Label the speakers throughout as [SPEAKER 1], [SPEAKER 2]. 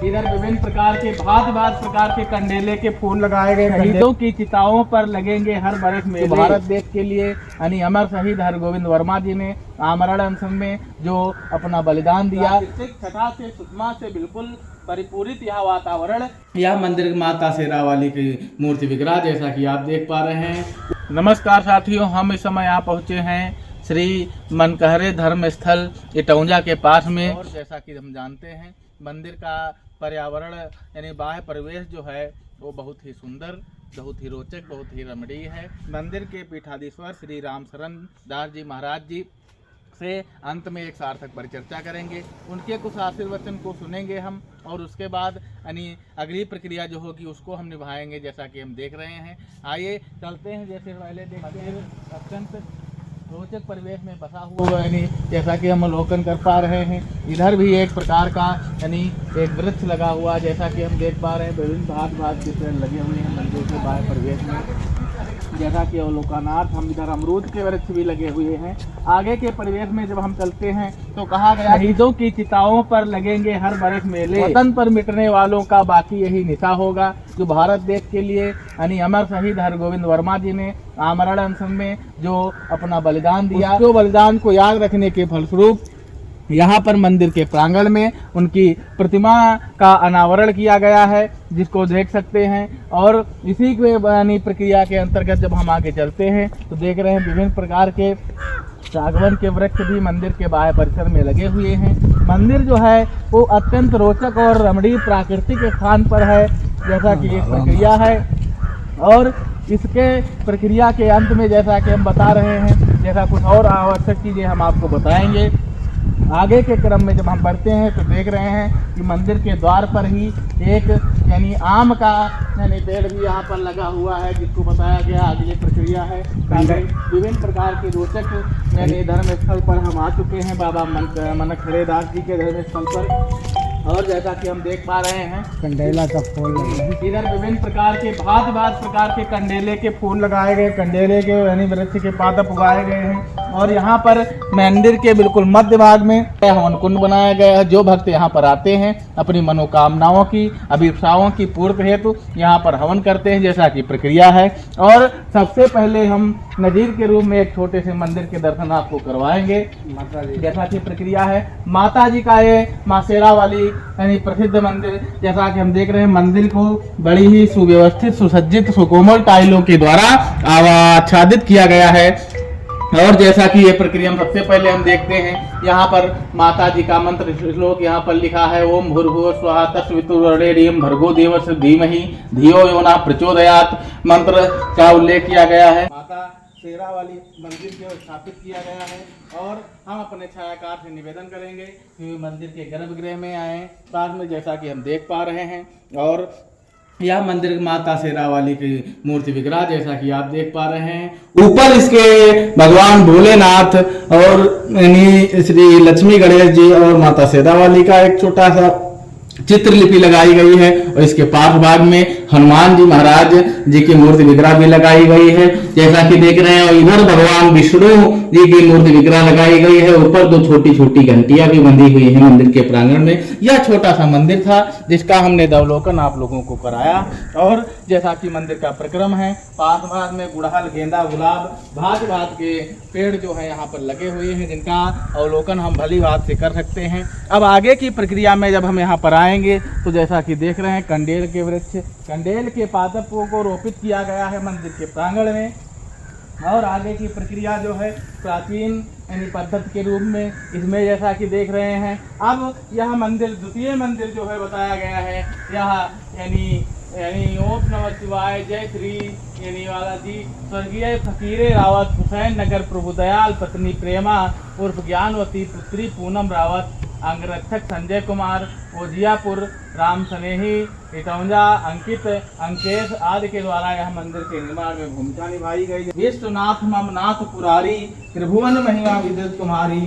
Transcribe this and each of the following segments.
[SPEAKER 1] इधर विभिन्न प्रकार के भांत प्रकार के कंडेले के फूल लगाए गए। शहीदों की चिताओं पर लगेंगे हर बरस मेले। तो भारत देश के लिए यानी अमर शहीद हरगोविंद वर्मा जी ने आमरण अनशन में जो अपना बलिदान दिया, छठा से सुषमा से बिल्कुल परिपूरित यह वातावरण। यह मंदिर माता शेरावाली की मूर्ति विग्रह जैसा कि आप देख पा रहे हैं। नमस्कार साथियों, हम इस समय यहाँ पहुँचे हैं श्री मनकहरे धर्म स्थल इटौंजा के पास में। और जैसा कि हम जानते हैं मंदिर का पर्यावरण यानी बाह्य परिवेश जो है वो बहुत ही सुंदर, बहुत ही रोचक, बहुत ही रमणीय है। मंदिर के पीठाधीश्वर श्री राम शरण दास जी महाराज जी से अंत में एक सार्थक परिचर्चा करेंगे। उनके कुछ आशीर्वचन को सुनेंगे हम और उसके बाद यानी अगली प्रक्रिया जो होगी उसको हम निभाएंगे जैसा कि हम देख रहे हैं। आइए चलते हैं। जैसे पहले देखिए अत्यंत रोचक परिवेश में बसा हुआ यानी जैसा कि हम अवलोकन कर पा रहे हैं। इधर भी एक प्रकार का यानी एक वृक्ष लगा हुआ जैसा कि हम देख पा रहे हैं। विभिन्न भांत के पेड़ लगे हुए हैं मंदिर के बाहर परिवेश में जैसा कि अवलोकनार्थ। हम इधर अमरूद के वृक्ष भी लगे हुए हैं। आगे के परिवेश में जब हम चलते हैं तो कहा गया शहीदों की चिताओं पर लगेंगे हर बरस मेले। वतन पर मिटने वालों का बाकी यही निशा होगा। जो भारत देश के लिए यानी अमर शहीद हरगोविंद वर्मा जी ने आमरण अनशन में जो अपना बलिदान दिया, तो बलिदान को याद रखने के फलस्वरूप यहाँ पर मंदिर के प्रांगण में उनकी प्रतिमा का अनावरण किया गया है जिसको देख सकते हैं। और इसी के प्रक्रिया के अंतर्गत जब हम आगे चलते हैं तो देख रहे हैं विभिन्न प्रकार के सागवन के वृक्ष भी मंदिर के बाह्य परिसर में लगे हुए हैं। मंदिर जो है वो अत्यंत रोचक और रमणीय प्राकृतिक स्थान पर है जैसा कि एक प्रक्रिया है। और इसके प्रक्रिया के अंत में जैसा कि हम बता रहे हैं, जैसा कुछ और आवश्यक चीज़ें हम आपको बताएंगे। आगे के क्रम में जब हम बढ़ते हैं तो देख रहे हैं कि मंदिर के द्वार पर ही एक यानी आम का यानी पेड़ भी यहाँ पर लगा हुआ है जिसको बताया गया अगली प्रक्रिया है। विभिन्न प्रकार के रोचक यानी धर्म स्थल पर हम आ चुके हैं बाबा मनकहरे दास जी के धर्म स्थल पर। और जैसा कि हम देख पा रहे हैं कंडेला का फूल इधर विभिन्न प्रकार के भांत प्रकार के कंडेले के फूल लगाए गए, कंडेले के यानी वृक्ष के पादप उगाए गए हैं। और यहाँ पर मंदिर के बिल्कुल मध्य भाग में हवन कुंड बनाया गया है। जो भक्त यहाँ पर आते हैं अपनी मनोकामनाओं की अभिप्साओं की पूर्ति हेतु यहाँ पर हवन करते हैं जैसा कि प्रक्रिया है। और सबसे पहले हम नजीर के रूप में एक छोटे से मंदिर के दर्शन आपको करवाएंगे जैसा कि प्रक्रिया है। माता जी का ये माँ शेरावाली यानी प्रसिद्ध मंदिर जैसा कि हम देख रहे हैं। मंदिर को बड़ी ही सुव्यवस्थित, सुसज्जित, सुकोमल टाइलों के द्वारा आच्छादित किया गया है। और जैसा कि ये प्रक्रिया हम सबसे पहले हम देखते हैं यहाँ पर माता जी का मंत्र श्लोक यहाँ पर लिखा है। ओम भूर्भुवः स्वः तत्सवितुर्वरेण्यं भर्गो देवस्य धीमहि धियो यो नः प्रचोदयात् मंत्र का उल्लेख किया गया है। माता शेरावाली मंदिर को स्थापित किया गया है। और हम अपने छायाकार से निवेदन करेंगे कि मंदिर के गर्भगृह में आए पास में जैसा कि हम देख पा रहे हैं। और यह मंदिर माता शेरावाली की मूर्ति विग्रह जैसा कि आप देख पा रहे हैं। ऊपर इसके भगवान भोलेनाथ और यानी श्री लक्ष्मी गणेश जी और माता शेरावाली का एक छोटा सा चित्रलिपि लगाई गई है। और इसके पार्श्व भाग में हनुमान जी महाराज जी की मूर्ति विग्रह भी लगाई गई है जैसा कि देख रहे हैं। और इधर भगवान विष्णु जी की मूर्ति विग्रह लगाई गई है। ऊपर दो छोटी छोटी घंटियां भी बंधी हुई हैं मंदिर के प्रांगण में। यह छोटा सा मंदिर था जिसका हमने अवलोकन आप लोगों को कराया। और जैसा कि मंदिर का प्रक्रम है, पास भाग में गुड़हल, गेंदा, गुलाब, भांत के पेड़ जो है यहाँ पर लगे हुए हैं जिनका अवलोकन हम भली बात से कर सकते हैं। अब आगे की प्रक्रिया में जब हम यहाँ पर आएंगे तो जैसा कि देख रहे हैं कंडेल के वृक्ष, कंडेल के पादपों को रोपित किया गया है मंदिर के प्रांगण में। और आगे की प्रक्रिया जो है प्राचीन यानी पद्धति के रूप में इसमें जैसा कि देख रहे हैं। अब यह मंदिर द्वितीय मंदिर जो है बताया गया है यह यानी ओम नमः शिवाय जय श्री यानी वाला जी स्वर्गीय फकीरे रावत हुसैन नगर प्रभु दयाल पत्नी प्रेमा उर्फ ज्ञानवती पुत्री पूनम रावत अंगरक्षक संजय कुमार ओजियापुर राम स्नेही इटौंजा अंकित अंकेश आदि के द्वारा यह मंदिर के निर्माण में भूमिका निभाई गई। विश्वनाथ ममनाथ पुरारी त्रिभुवन महिमा विदित कुमारी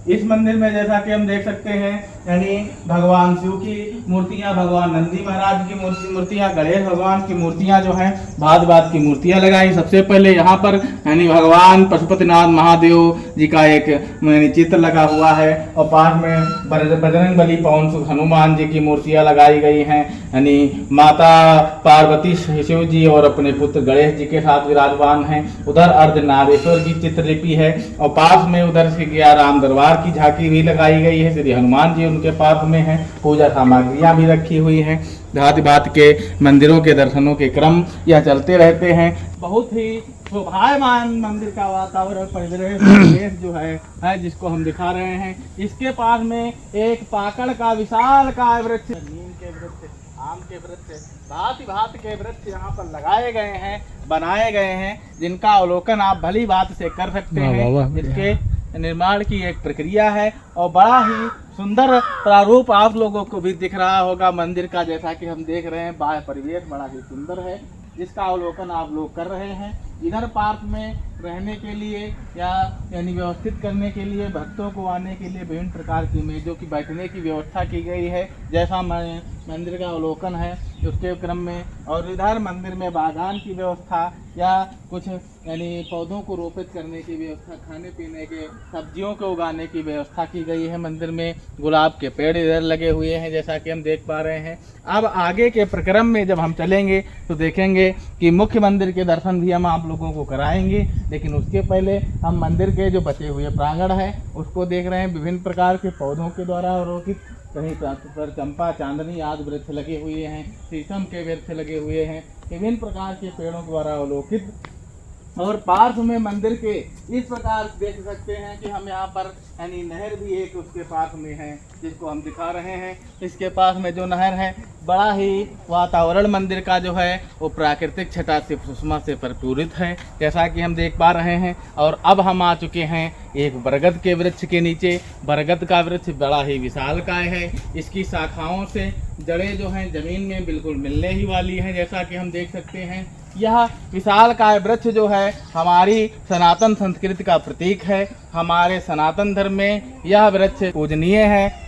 [SPEAKER 1] इस मंदिर में जैसा कि हम देख सकते हैं यानी भगवान शिव की मूर्तियां, भगवान नंदी महाराज की मूर्तियां, गणेश भगवान की मूर्तियां जो हैं भांत भांत की मूर्तियां लगाई। सबसे पहले यहाँ पर यानी भगवान पशुपतिनाथ महादेव जी का एक चित्र लगा हुआ है और पास में बजरंग बली पवन सुत हनुमान जी की मूर्तियां लगाई गई हैं। यानी माता पार्वती शिव जी और अपने पुत्र गणेश जी के साथ विराजमान हैं। उधर अर्धनारेश्वर की चित्रलिपि है और पास में उधर से गया राम दरबार की झांकी भी लगाई गई है। श्री हनुमान जी उनके पास में हैं। पूजा सामग्रियां भी रखी हुई हैं। भांति भांति के मंदिरों के दर्शनों के क्रम यह चलते रहते हैं। बहुत ही शोभायमान मंदिर का वातावरण परिवेश जो है जिसको हम दिखा रहे हैं। इसके पास में एक पाकड़ का विशाल का वृक्ष, नीम के वृक्ष, आम के वृक्ष, भांति भांति के वृक्ष यहाँ पर लगाए गए हैं, बनाए गए हैं, जिनका अवलोकन आप भली बात से कर सकते हैं। जिसके निर्माण की एक प्रक्रिया है और बड़ा ही सुंदर प्रारूप आप लोगों को भी दिख रहा होगा मंदिर का। जैसा कि हम देख रहे हैं बाह्य परिवेश बड़ा ही सुंदर है, जिसका अवलोकन आप लोग कर रहे हैं। इधर पार्क में रहने के लिए या यानी व्यवस्थित करने के लिए, भक्तों को आने के लिए विभिन्न प्रकार की मेजों की बैठने की व्यवस्था की गई है, जैसा मंदिर का अवलोकन है उसके क्रम में। और इधर मंदिर में बागान की व्यवस्था या कुछ यानी पौधों को रोपित करने की व्यवस्था, खाने पीने के सब्जियों को उगाने की व्यवस्था की गई है। मंदिर में गुलाब के पेड़ इधर लगे हुए हैं जैसा कि हम देख पा रहे हैं। अब आगे के प्रक्रम में जब हम चलेंगे तो देखेंगे कि मुख्य मंदिर के दर्शन भी हम आप लोगों को कराएंगे, लेकिन उसके पहले हम मंदिर के जो बचे हुए प्रांगण है उसको देख रहे हैं। विभिन्न प्रकार के पौधों के द्वारा अवलोकित, कहीं पर चंपा, चांदनी आदि वृक्ष लगे हुए हैं, शीशम के वृक्ष लगे हुए हैं, विभिन्न प्रकार के पेड़ों द्वारा अवलोकित। और पार्श्व में मंदिर के इस प्रकार देख सकते हैं कि हम यहाँ पर यानी नहर भी एक उसके पास में है जिसको हम दिखा रहे हैं। इसके पास में जो नहर है बड़ा ही वातावरण मंदिर का जो है वो प्राकृतिक छटा से सुषमा से भरपूरित है जैसा कि हम देख पा रहे हैं। और अब हम आ चुके हैं एक बरगद के वृक्ष के नीचे। बरगद का वृक्ष बड़ा ही विशालकाय है। इसकी शाखाओं से जड़ें जो हैं जमीन में बिल्कुल मिलने ही वाली हैं जैसा कि हम देख सकते हैं। यह विशालकाय वृक्ष जो है हमारी सनातन संस्कृति का प्रतीक है। हमारे सनातन धर्म में यह वृक्ष पूजनीय है